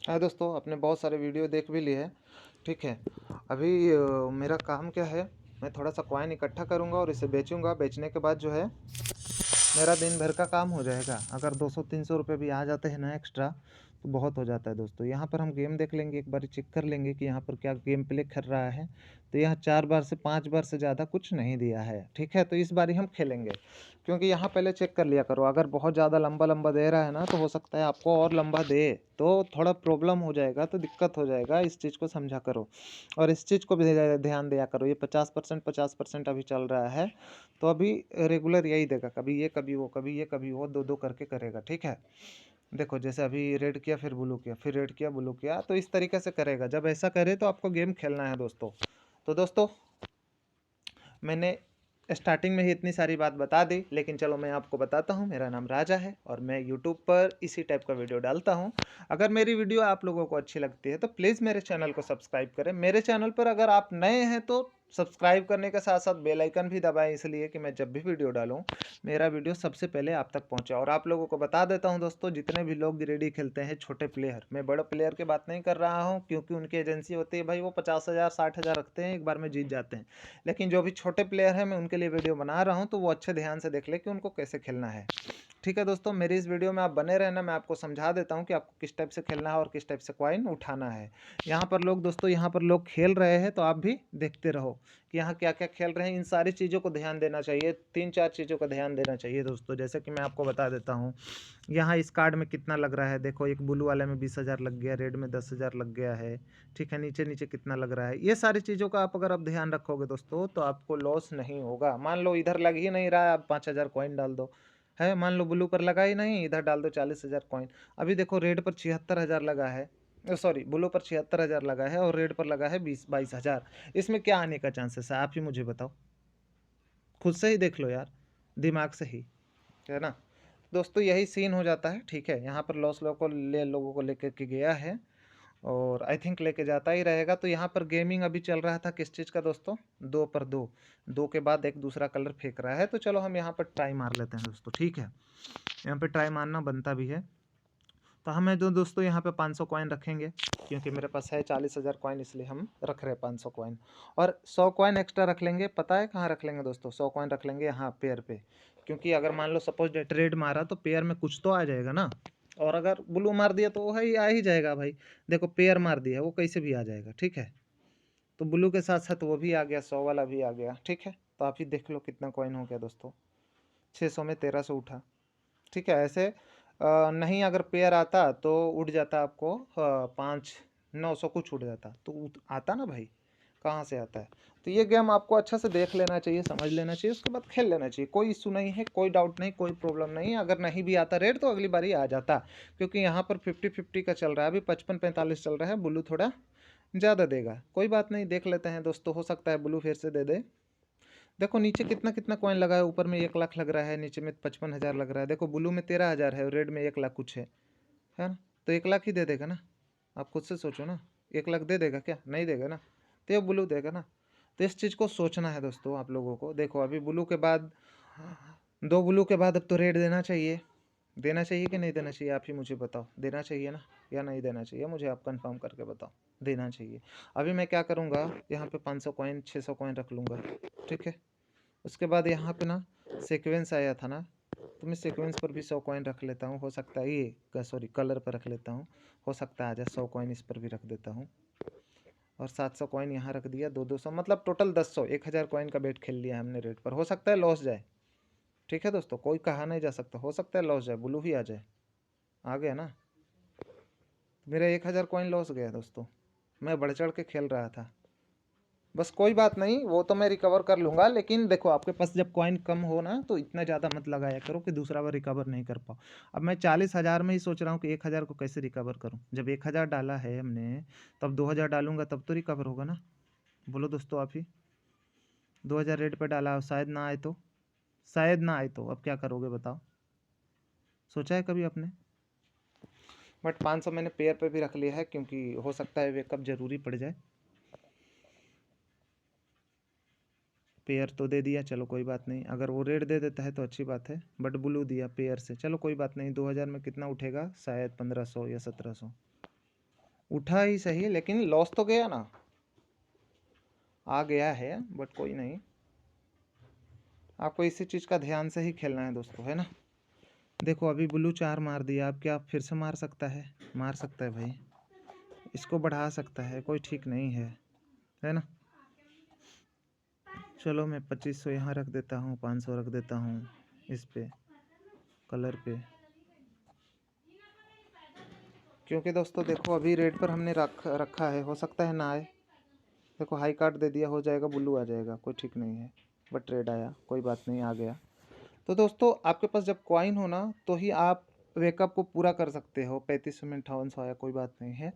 हाँ दोस्तों, आपने बहुत सारे वीडियो देख भी लिए हैं। ठीक है। अभी मेरा काम क्या है, मैं थोड़ा सा कॉइन इकट्ठा करूँगा और इसे बेचूँगा। बेचने के बाद जो है मेरा दिन भर का काम हो जाएगा। अगर 200-300 रुपये भी आ जाते हैं ना एक्स्ट्रा, तो बहुत हो जाता है दोस्तों। यहाँ पर हम गेम देख लेंगे, एक बारी चेक कर लेंगे कि यहाँ पर क्या गेम प्ले कर रहा है। तो यहाँ 4 बार से 5 बार से ज़्यादा कुछ नहीं दिया है, ठीक है? तो इस बारी हम खेलेंगे, क्योंकि यहाँ पहले चेक कर लिया करो। अगर बहुत ज़्यादा लंबा-लंबा दे रहा है ना, तो हो सकता है आपको और लंबा दे, तो थोड़ा प्रॉब्लम हो जाएगा, तो दिक्कत हो जाएगा। इस चीज़ को समझा करो और इस चीज़ को भी ध्यान दिया करो। ये 50% भी चल रहा है, तो अभी रेगुलर यही देगा, कभी ये कभी वो, कभी ये कभी वो, दो दो करके करेगा, ठीक है? देखो जैसे अभी रेड किया, फिर ब्लू किया, फिर रेड किया, ब्लू किया, तो इस तरीके से करेगा। जब ऐसा करे तो आपको गेम खेलना है दोस्तों। तो दोस्तों, मैंने स्टार्टिंग में ही इतनी सारी बात बता दी, लेकिन चलो मैं आपको बताता हूँ। मेरा नाम राजा है और मैं यूट्यूब पर इसी टाइप का वीडियो डालता हूँ। अगर मेरी वीडियो आप लोगों को अच्छी लगती है तो प्लीज़ मेरे चैनल को सब्सक्राइब करें। मेरे चैनल पर अगर आप नए हैं तो सब्सक्राइब करने के साथ साथ बेल आइकन भी दबाएं, इसलिए कि मैं जब भी वीडियो डालूँ मेरा वीडियो सबसे पहले आप तक पहुँचे। और आप लोगों को बता देता हूँ दोस्तों, जितने भी लोग ग्रेडी खेलते हैं, छोटे प्लेयर, मैं बड़े प्लेयर की बात नहीं कर रहा हूँ, क्योंकि उनकी एजेंसी होती है भाई, वो 50,000 60,000 रखते हैं, एक बार में जीत जाते हैं। लेकिन जो भी छोटे प्लेयर हैं, मैं उनके लिए वीडियो बना रहा हूं, तो वो अच्छे ध्यान से देख ले कि उनको कैसे खेलना है। ठीक है दोस्तों, मेरी इस वीडियो में आप बने रहना। मैं आपको समझा देता हूं कि आपको किस टाइप से खेलना है और किस टाइप से कॉइन उठाना है। यहाँ पर लोग दोस्तों, यहाँ पर लोग खेल रहे हैं, तो आप भी देखते रहो कि यहाँ क्या क्या खेल रहे हैं। इन सारी चीज़ों को ध्यान देना चाहिए, 3-4 चीज़ों का ध्यान देना चाहिए दोस्तों। जैसे कि मैं आपको बता देता हूँ, यहाँ इस कार्ड में कितना लग रहा है। देखो, एक ब्लू वाले में 20,000 लग गया, रेड में 10,000 लग गया है। ठीक है, नीचे नीचे कितना लग रहा है। ये सारी चीज़ों का आप अगर ध्यान रखोगे दोस्तों, तो आपको लॉस नहीं होगा। मान लो इधर लग ही नहीं रहा है, आप 5,000 कॉइन डाल दो। है, मान लो ब्लू पर लगा ही नहीं, इधर डाल दो 40,000 कॉइन। अभी देखो रेड पर 76,000 लगा है, सॉरी ब्लू पर 76,000 लगा है और रेड पर लगा है 22,000। इसमें क्या आने का चांसेस है, आप ही मुझे बताओ। खुद से ही देख लो यार, दिमाग से ही, है ना दोस्तों? यही सीन हो जाता है। ठीक है, यहाँ पर लॉस लोगों को लेकर के गया है और आई थिंक लेके जाता ही रहेगा। तो यहाँ पर गेमिंग अभी चल रहा था किस चीज़ का दोस्तों, 2 पर 2, 2 के बाद एक दूसरा कलर फेंक रहा है। तो चलो हम यहाँ पर ट्राई मार लेते हैं दोस्तों, ठीक है? यहाँ पे ट्राई मारना बनता भी है। तो हमें जो दोस्तों यहाँ पे 500 कॉइन रखेंगे, क्योंकि मेरे पास है 40,000 कॉइन, इसलिए हम रख रहे हैं 500 कॉइन। और 100 कॉइन एक्स्ट्रा रख लेंगे। पता है कहाँ रख लेंगे दोस्तों? 100 कॉइन रख लेंगे यहाँ पेयर पे, क्योंकि अगर मान लो सपोज ट्रेड मारा तो पेयर में कुछ तो आ जाएगा ना। और अगर ब्लू मार दिया तो वो है आ ही जाएगा भाई। देखो पेयर मार दिया, वो कैसे भी आ जाएगा, ठीक है? तो ब्लू के साथ साथ वो भी आ गया, 100 वाला भी आ गया, ठीक है? तो आप ही देख लो कितना कॉइन हो गया दोस्तों। 600 में 1300 उठा, ठीक है? ऐसे नहीं, अगर पेयर आता तो उठ जाता आपको 500-900 कुछ उठ जाता, तो आता ना भाई, कहाँ से आता है? तो ये गेम आपको अच्छा से देख लेना चाहिए, समझ लेना चाहिए, उसके बाद खेल लेना चाहिए। कोई इशू नहीं है, कोई डाउट नहीं, कोई प्रॉब्लम नहीं है। अगर नहीं भी आता रेड तो अगली बारी आ जाता, क्योंकि यहाँ पर 50-50 का चल रहा है। अभी 55-45 चल रहा है, ब्लू थोड़ा ज़्यादा देगा। कोई बात नहीं, देख लेते हैं दोस्तों, हो सकता है ब्लू फिर से दे दे। देखो नीचे कितना कितना कॉइन लगा है, ऊपर में 1 लाख लग रहा है, नीचे में 55,000 लग रहा है। देखो ब्लू में 13,000 है और रेड में 1 लाख कुछ है ना? तो 1 लाख ही दे देगा ना? आप खुद से सोचो ना, 1 लाख दे देगा क्या? नहीं देगा ना? तो ये ब्लू देगा ना? तो इस चीज़ को सोचना है दोस्तों आप लोगों को। देखो अभी ब्लू के बाद, 2 ब्लू के बाद अब तो रेड देना चाहिए। देना चाहिए कि नहीं देना चाहिए, आप ही मुझे बताओ। देना चाहिए ना या नहीं देना चाहिए, मुझे आप कंफर्म करके बताओ। देना चाहिए। अभी मैं क्या करूँगा, यहाँ पे 500 कॉइन 600 कॉइन रख लूँगा, ठीक है? उसके बाद यहाँ पे ना सीक्वेंस आया था ना, तो मैं सीक्वेंस पर भी 100 कॉइन रख लेता हूँ। हो सकता है ये, सॉरी कलर पर रख लेता हूँ, हो सकता है आ जाए। 100 कॉइन इस पर भी रख देता हूँ और 700 कॉइन यहाँ रख दिया। 200 मतलब टोटल 1000, 1000 कॉइन का बेट खेल लिया हमने रेट पर। हो सकता है लॉस जाए, ठीक है दोस्तों? कोई कहा नहीं जा सकता, हो सकता है लॉस जाए, ब्लू ही आ जाए। आ गया ना? मेरा 1000 कॉइन लॉस गया दोस्तों। मैं बढ़ चढ़ के खेल रहा था। बस कोई बात नहीं, वो तो मैं रिकवर कर लूँगा। लेकिन देखो आपके पास जब कॉइन कम हो ना, तो इतना ज़्यादा मत लगाया करो कि दूसरा बार रिकवर नहीं कर पाओ। अब मैं 40,000 में ही सोच रहा हूँ कि 1,000 को कैसे रिकवर करूँ। जब 1,000 डाला है हमने, तब 2,000 डालूंगा तब तो रिकवर होगा ना? बोलो दोस्तों आप ही। 2,000 रेट पे डाला, शायद ना आए तो, शायद ना आए तो अब क्या करोगे बताओ? सोचा है कभी आपने? बट 500 मैंने पेयर पे भी रख लिया है, क्योंकि हो सकता है वेकअप जरूरी पड़ जाए। पेयर तो दे दिया, चलो कोई बात नहीं। अगर वो रेड दे देता है तो अच्छी बात है, बट ब्लू दिया पेयर से, चलो कोई बात नहीं। 2,000 में कितना उठेगा? शायद 1,500 या 1,700। उठा ही सही, लेकिन लॉस तो गया ना, आ गया है, बट कोई नहीं। आपको इसी चीज़ का ध्यान से ही खेलना है दोस्तों, है ना। देखो अभी ब्लू 4 मार दिया, अब क्या फिर से मार सकता है? मार सकता है भाई, इसको बढ़ा सकता है, कोई ठीक नहीं है ना। चलो मैं 2500 यहाँ रख देता हूँ, 500 रख देता हूँ इस पे कलर पे, क्योंकि दोस्तों देखो अभी रेड पर हमने रखा है, हो सकता है ना आए। देखो हाई कार्ड दे दिया, हो जाएगा ब्लू आ जाएगा, कोई ठीक नहीं है, बट रेड आया, कोई बात नहीं, आ गया। तो दोस्तों आपके पास जब कॉइन हो ना, तो ही आप वेकअप को पूरा कर सकते हो। 3500 में 5800 आया, कोई बात नहीं है।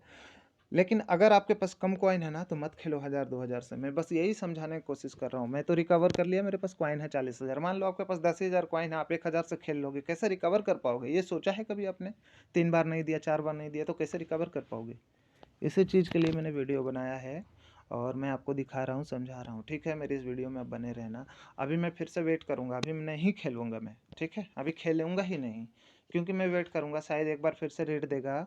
लेकिन अगर आपके पास कम कॉइन है ना, तो मत खेलो 1000 2000 से। मैं बस यही समझाने की कोशिश कर रहा हूँ। मैं तो रिकवर कर लिया, मेरे पास कॉइन है 40,000। मान लो आपके पास 10,000 कॉइन है, आप 1000 से खेल लोगे, कैसे रिकवर कर पाओगे? ये सोचा है कभी आपने? 3 बार नहीं दिया, 4 बार नहीं दिया, तो कैसे रिकवर कर पाओगे? इसी चीज़ के लिए मैंने वीडियो बनाया है और मैं आपको दिखा रहा हूँ, समझा रहा हूँ, ठीक है। मेरी इस वीडियो में आप बने रहना। अभी मैं फिर से वेट करूँगा, अभी नहीं खेलूँगा मैं, ठीक है। अभी खेलूँगा ही नहीं, क्योंकि मैं वेट करूँगा, शायद एक बार फिर से रेड देगा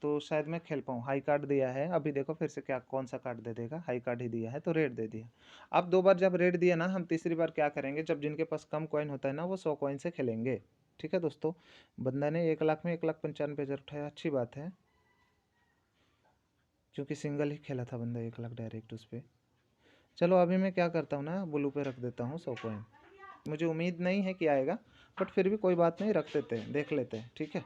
तो शायद मैं खेल पाऊँ। हाई कार्ड दिया है, अभी देखो फिर से क्या कौन सा कार्ड दे देगा। हाई कार्ड ही दिया है तो रेड दे दिया। अब 2 बार जब रेड दिया ना, हम तीसरी बार क्या करेंगे, जब जिनके पास कम कॉइन होता है ना, वो 100 कॉइन से खेलेंगे, ठीक है दोस्तों। बंदा ने 1 लाख में 1,95,000 उठाया, अच्छी बात है, क्योंकि सिंगल ही खेला था बंदा, 1 लाख डायरेक्ट उस पर। चलो अभी मैं क्या करता हूँ ना, ब्लू पे रख देता हूँ 100 कॉइन। मुझे उम्मीद नहीं है कि आएगा, बट फिर भी कोई बात नहीं, रख देते हैं, देख लेते हैं, ठीक है।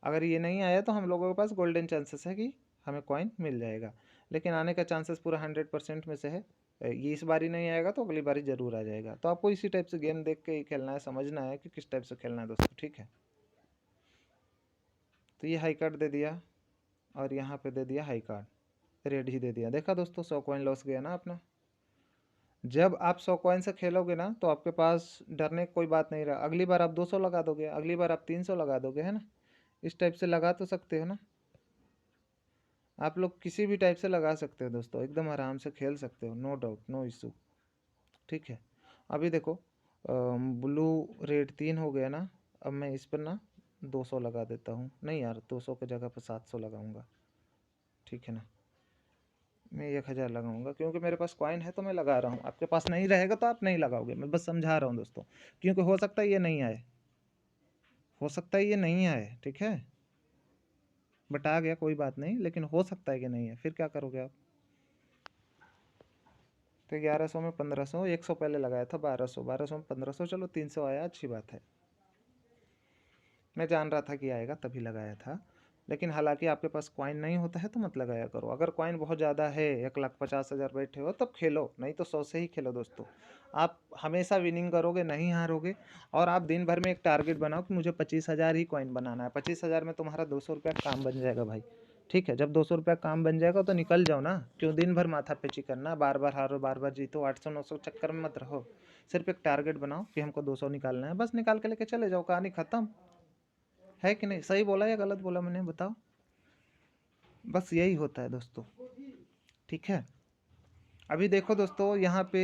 अगर ये नहीं आया तो हम लोगों के पास गोल्डन चांसेस है कि हमें कॉइन मिल जाएगा, लेकिन आने का चांसेस पूरा 100% में से है। ये इस बारी नहीं आएगा तो अगली बारी ज़रूर आ जाएगा। तो आपको इसी टाइप से गेम देख के ही खेलना है, समझना है कि किस टाइप से खेलना है दोस्तों, ठीक है। तो ये हाई कार्ड दे दिया और यहाँ पे दे दिया हाई कार्ड, रेड ही दे दिया। देखा दोस्तों, 100 कॉइन लॉस गया ना अपना। जब आप 100 कॉइन से खेलोगे ना, तो आपके पास डरने की कोई बात नहीं रहा। अगली बार आप 200 लगा दोगे, अगली बार आप 300 लगा दोगे, है ना। इस टाइप से लगा तो सकते हो ना आप लोग, किसी भी टाइप से लगा सकते हो दोस्तों, एकदम आराम से खेल सकते हो, नो डाउट, नो इशू, ठीक है। अभी देखो ब्लू रेड 3 हो गया ना। अब मैं इस पर ना 200 लगा देता हूँ, नहीं यार 200 की जगह पर 700 लगाऊंगा, ठीक है ना। मैं 1000 लगाऊंगा, क्योंकि मेरे पास कॉइन है तो मैं लगा रहा हूँ। आपके पास नहीं रहेगा तो आप नहीं लगाओगे, मैं बस समझा रहा हूँ दोस्तों, क्योंकि हो सकता है ये नहीं आए, हो सकता है ये नहीं आए, ठीक है। बट आ गया, कोई बात नहीं, लेकिन हो सकता है कि नहीं है, फिर क्या करोगे आप? तो 1100 में 1500, 100 पहले लगाया था, 1200, 1200 में 1500, चलो 300 आया, अच्छी बात है। मैं जान रहा था कि आएगा तभी लगाया था। लेकिन हालांकि आपके पास कॉइन नहीं होता है तो मत लगाया करो। अगर कॉइन बहुत ज़्यादा है, 1,50,000 बैठे हो, तब खेलो, नहीं तो 100 से ही खेलो दोस्तों। आप हमेशा विनिंग करोगे, नहीं हारोगे। और आप दिन भर में एक टारगेट बनाओ कि मुझे 25,000 ही कॉइन बनाना है। 25,000 में तुम्हारा 200 रुपया काम बन जाएगा भाई, ठीक है। जब 200 रुपया काम बन जाएगा तो निकल जाओ ना, क्यों दिन भर माथा पेची करना, बार बार हारो बार बार जीतो, 800 900 चक्कर में मत रहो। सिर्फ एक टारगेट बनाओ कि हमको 200 निकालना है, बस निकाल के लेके चले जाओ, कहानी खत्म। है कि नहीं? सही बोला या गलत बोला मैंने, बताओ। बस यही होता है दोस्तों, ठीक है। अभी देखो दोस्तों, यहाँ पे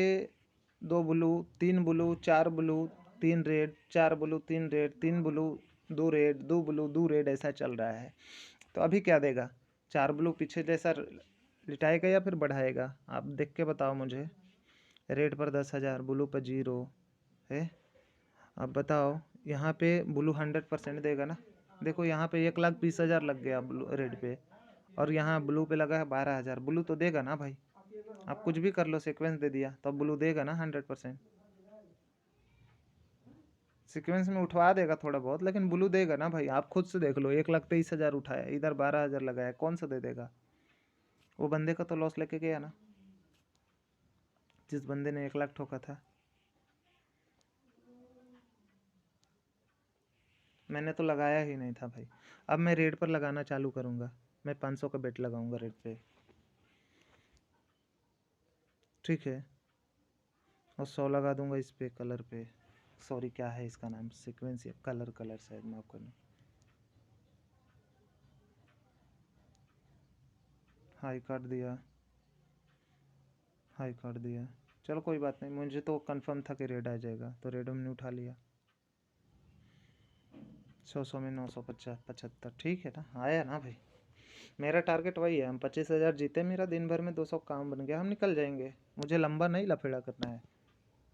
2 blue 3 blue 4 blue 3 red, 4 blue 3 red, 3 blue 2 red, 2 blue 2 red, ऐसा चल रहा है। तो अभी क्या देगा? 4 ब्लू पीछे जैसा लिटाएगा या फिर बढ़ाएगा? आप देख के बताओ मुझे। रेड पर 10,000, ब्लू पर 0 है। अब बताओ, यहाँ पे ब्लू 100% देगा ना। देखो यहाँ पे 1,20,000 लग गया ब्लू रेड पे, और यहाँ ब्लू पे लगा है 12,000। ब्लू तो देगा ना भाई, आप कुछ भी कर लो, सीक्वेंस दे दिया तो ब्लू देगा ना 100%। सीक्वेंस में उठवा देगा थोड़ा बहुत, लेकिन ब्लू देगा ना भाई। आप खुद से देख लो, 1,23,000 उठाया, इधर 12,000 लगाया, कौन सा दे देगा? वो बंदे का तो लॉस लेके गया ना, जिस बंदे ने 1 लाख ठोका था। मैंने तो लगाया ही नहीं था भाई। अब मैं रेड पर लगाना चालू करूँगा, मैं 500 का बेट लगाऊंगा रेड पे, ठीक है। और 100 लगा दूंगा इस पे कलर पे, सॉरी क्या है इसका नाम, सीक्वेंस या कलर, कलर शायद, माफ करना। हाई कार्ड दिया, हाई कार्ड दिया, चलो कोई बात नहीं, मुझे तो कंफर्म था कि रेड आ जाएगा, तो रेड हमने उठा लिया। 100 में 950 75, ठीक है ना, आया ना भाई। मेरा टारगेट वही है, हम 25,000 जीते, मेरा दिन भर में 200 काम बन गया, हम निकल जाएंगे। मुझे लंबा नहीं लफेड़ा करना है।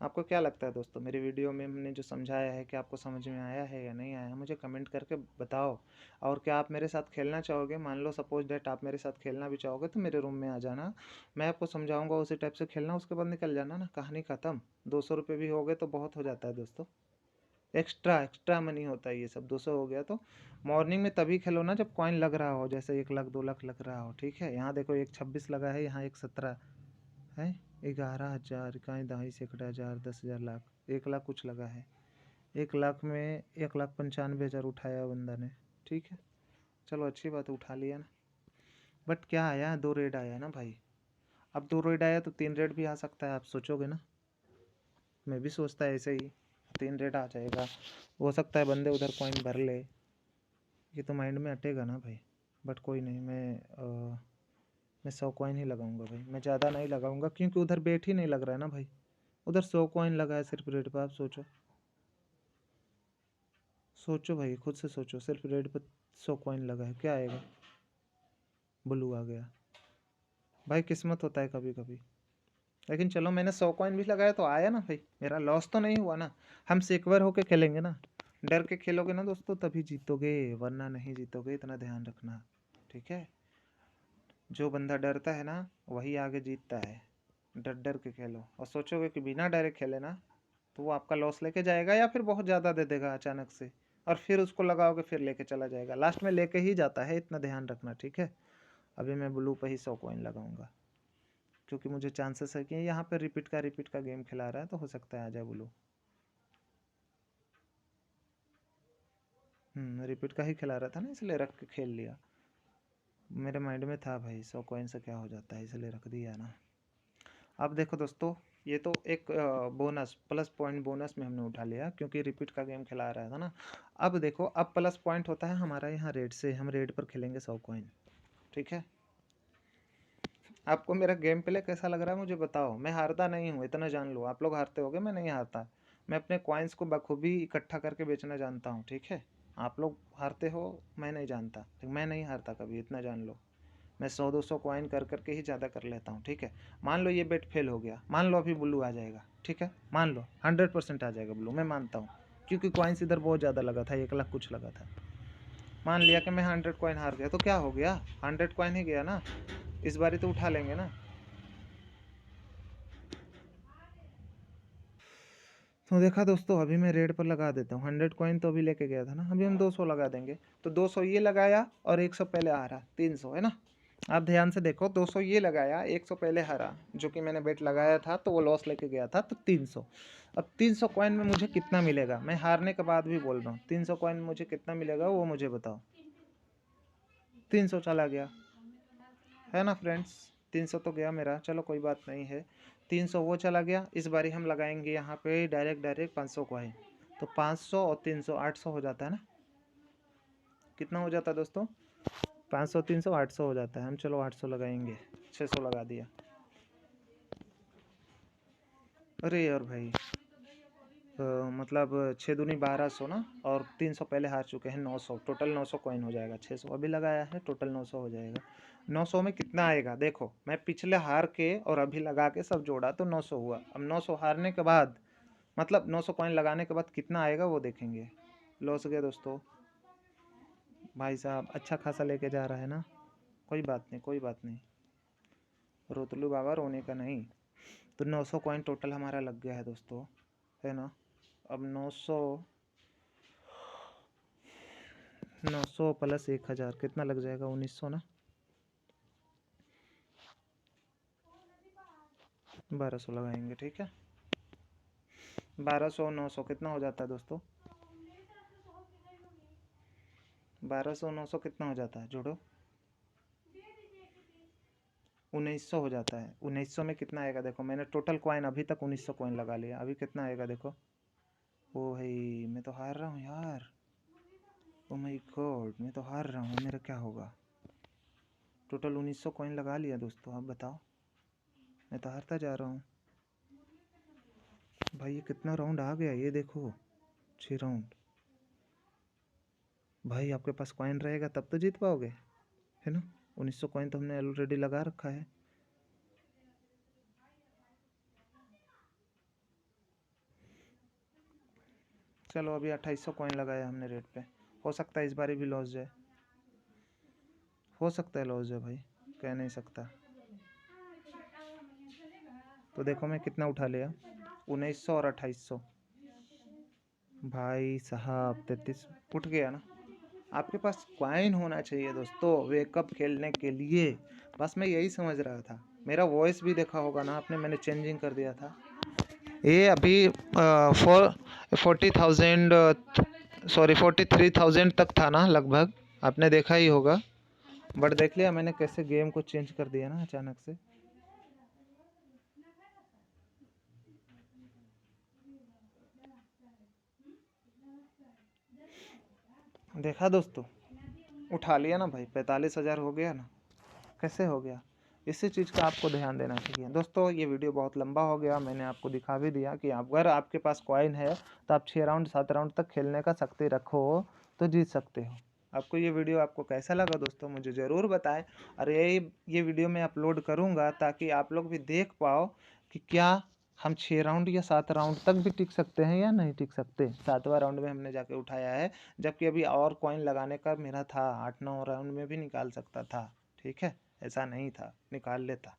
आपको क्या लगता है दोस्तों, मेरी वीडियो में हमने जो समझाया है कि आपको समझ में आया है या नहीं आया, मुझे कमेंट करके बताओ। और क्या आप मेरे साथ खेलना चाहोगे? मान लो सपोज डेट आप मेरे साथ खेलना भी चाहोगे तो मेरे रूम में आ जाना, मैं आपको समझाऊंगा उसी टाइप से खेलना, उसके बाद निकल जाना ना, कहानी ख़त्म। 200 रुपये भी हो गए तो बहुत हो जाता है दोस्तों। एक्स्ट्रा एक्स्ट्रा मनी होता है ये सब। 200 हो गया तो मॉर्निंग में तभी खेलो ना जब कॉइन लग रहा हो, जैसे 1 लाख 2 लाख लग रहा हो, ठीक है। यहाँ देखो एक 26 लगा है, यहाँ एक 17 है, 11,000 का 22 1,000 10,000 लाख, 1 लाख कुछ लगा है। 1 लाख में 1,95,000 उठाया बंदा ने, ठीक है। चलो अच्छी बात है, उठा लिया ना। बट क्या आया, 2 रेड आया ना भाई। अब 2 रेड आया तो 3 रेड भी आ सकता है, आप सोचोगे ना। मैं भी सोचता है ऐसे ही, 3 रेड आ जाएगा, हो सकता है बंदे उधर कॉइन भर ले, ये तो माइंड में अटेगा ना भाई। बट कोई नहीं, मैं 100 कॉइन ही लगाऊंगा भाई, मैं ज़्यादा नहीं लगाऊंगा, क्योंकि उधर बेट ही नहीं लग रहा है ना भाई। उधर 100 कॉइन लगा है सिर्फ रेड पर, आप सोचो। सोचो भाई, खुद से सोचो, सिर्फ रेड पर 100 कॉइन लगा है, क्या आएगा? ब्लू आ गया भाई, किस्मत होता है कभी कभी। लेकिन चलो, मैंने 100 कॉइन भी लगाया तो आया ना भाई, मेरा लॉस तो नहीं हुआ ना। हम सिक्योर होके खेलेंगे ना, डर के खेलोगे ना दोस्तों तभी जीतोगे, वरना नहीं जीतोगे, इतना ध्यान रखना, ठीक है। जो बंदा डरता है ना वही आगे जीतता है। डर डर के खेलो, और सोचोगे कि बिना डरे खेले ना तो वो आपका लॉस लेके जाएगा, या फिर बहुत ज़्यादा दे देगा अचानक से, और फिर उसको लगाओगे फिर लेके चला जाएगा, लास्ट में लेके ही जाता है, इतना ध्यान रखना, ठीक है। अभी मैं ब्लू पे ही 100 कॉइन लगाऊंगा, क्योंकि मुझे चांसेस है कि यहाँ पे रिपीट का गेम खिला रहा है, तो हो सकता है आ जाए ब्लू। रिपीट का ही खिला रहा था ना, इसलिए रख के खेल लिया। मेरे माइंड में था भाई 100 कॉइन से क्या हो जाता है, इसलिए रख दिया ना। अब देखो दोस्तों, ये तो एक बोनस प्लस पॉइंट बोनस में हमने उठा लिया, क्योंकि रिपीट का गेम खिला रहा था ना। अब देखो, अब प्लस पॉइंट होता है हमारा यहाँ रेड से, हम रेड पर खेलेंगे 100 कॉइन, ठीक है। आपको मेरा गेम प्ले कैसा लग रहा है मुझे बताओ। मैं हारता नहीं हूँ, इतना जान लो। आप लोग हारते होगे, मैं नहीं हारता। मैं अपने कॉइन्स को बखूबी इकट्ठा करके बेचना जानता हूँ, ठीक है। आप लोग हारते हो, मैं नहीं जानता, लेकिन मैं नहीं हारता कभी, इतना जान लो। मैं 100-200 कॉइन कर करके ही ज़्यादा कर लेता हूँ, ठीक है। मान लो ये बेट फेल हो गया, मान लो अभी ब्लू आ जाएगा, ठीक है, मान लो 100% आ जाएगा ब्लू, मैं मानता हूँ, क्योंकि कॉइन्स इधर बहुत ज़्यादा लगा था, 1 लाख कुछ लगा था। मान लिया कि मैं 100 कॉइन हार गया, तो क्या हो गया, 100 कॉइन ही गया ना। इस बारी तो उठा लेंगे ना। तो देखा दोस्तों, अभी मैं रेड पर लगा देता हूँ। 100 कॉइन तो अभी लेके गया था ना, अभी हम 200 लगा देंगे, तो 200 ये लगाया और 100 पहले आ रहा, 300 है ना। आप ध्यान से देखो, 200 ये लगाया, 100 पहले हरा, जो कि मैंने बेट लगाया था तो वो लॉस लेके गया था, तो 300। अब 300 कॉइन में मुझे कितना मिलेगा, मैं हारने के बाद भी बोल रहा हूँ, 300 कॉइन में मुझे कितना मिलेगा वो मुझे बताओ। 300 चला गया है ना फ्रेंड्स, 300 तो गया मेरा, चलो कोई बात नहीं है। 300 वो चला गया। इस बारी हम लगाएंगे यहाँ पे डायरेक्ट 500 कॉइन, तो 500 और 300 800 हो जाता है ना। कितना हो जाता है दोस्तों? 500 300 800 हो जाता है। हम चलो 800 लगाएंगे, 600 लगा दिया। अरे यार भाई, मतलब 6 दूनी 1200 ना, और 300 पहले हार चुके हैं, 900 टोटल, 900 कॉइन हो जाएगा। 600 अभी लगाया है, टोटल 900 हो जाएगा। 900 में कितना आएगा देखो, मैं पिछले हार के और अभी लगा के सब जोड़ा तो 900 हुआ। अब 900 हारने के बाद, मतलब 900 कॉइन लगाने के बाद कितना आएगा वो देखेंगे। लॉस गया दोस्तों। भाई साहब अच्छा खासा लेके जा रहा है ना, कोई बात नहीं कोई बात नहीं, रोतलू बाबा रोने का नहीं। तो 900 कॉइन टोटल हमारा लग गया है दोस्तों, है ना। अब 900 प्लस 1,000 कितना लग जाएगा, 1900 ना, 1200 लगाएंगे, ठीक है। 1200 900 कितना हो जाता है दोस्तों? 1200 900 कितना हो जाता है, जोड़ो। 1900 हो जाता है। 1900 में कितना आएगा देखो, मैंने टोटल कॉइन अभी तक 1900 कॉइन लगा लिया, अभी कितना आएगा देखो। ओ भाई, मैं तो हार रहा हूँ यार। ओ माय गॉड, मैं तो हार रहा हूँ, मेरा क्या होगा। टोटल 1900 कॉइन लगा लिया दोस्तों, अब बताओ। मैं तो हारता जा रहा हूँ भाई। ये कितना राउंड आ गया ये देखो, 6 राउंड। भाई आपके पास कॉइन रहेगा तब तो जीत पाओगे, है ना। 1900 कॉइन तो हमने ऑलरेडी लगा रखा है। चलो अभी 2800 कॉइन लगाया हमने रेट पे। हो सकता है इस बारी भी लॉस जाए, हो सकता है लॉस जाए भाई, कह नहीं सकता। तो देखो मैं कितना उठा लिया, 1900 और 2800 भाई साहब, 33 उठ गया ना। आपके पास कॉइन होना चाहिए दोस्तों वेकअप खेलने के लिए, बस मैं यही समझ रहा था। मेरा वॉइस भी देखा होगा ना आपने, मैंने चेंजिंग कर दिया था। ये अभी 40,000 सॉरी 43,000 तक था ना लगभग, आपने देखा ही होगा। बट देख लिया मैंने कैसे गेम को चेंज कर दिया ना अचानक से। देखा दोस्तों, उठा लिया ना भाई, 45,000 हो गया ना। कैसे हो गया, इसी चीज़ का आपको ध्यान देना चाहिए दोस्तों। ये वीडियो बहुत लंबा हो गया, मैंने आपको दिखा भी दिया कि अगर आपके पास कॉइन है तो आप 6 राउंड 7 राउंड तक खेलने का शक्ति रखो तो जीत सकते हो। आपको ये वीडियो आपको कैसा लगा दोस्तों मुझे ज़रूर बताएं। और ये वीडियो मैं अपलोड करूँगा ताकि आप लोग भी देख पाओ कि क्या हम 6 राउंड या 7 राउंड तक भी टिक सकते हैं या नहीं टिक सकते। 7वां राउंड में हमने जाके उठाया है, जबकि अभी और कॉइन लगाने का मेरा था, 8-9 राउंड में भी निकाल सकता था। ठीक है, ऐसा नहीं था, निकाल लेता।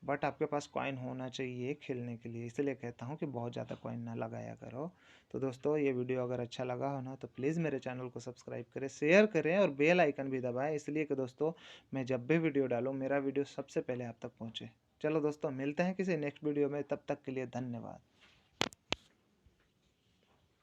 बट आपके पास कॉइन होना चाहिए खेलने के लिए, इसलिए कहता हूँ कि बहुत ज़्यादा कॉइन ना लगाया करो। तो दोस्तों ये वीडियो अगर अच्छा लगा हो ना तो प्लीज़ मेरे चैनल को सब्सक्राइब करें, शेयर करें और बेल आइकन भी दबाएं, इसलिए कि दोस्तों मैं जब भी वीडियो डालूँ मेरा वीडियो सबसे पहले आप तक पहुँचे। चलो दोस्तों मिलते हैं किसी नेक्स्ट वीडियो में, तब तक के लिए धन्यवाद।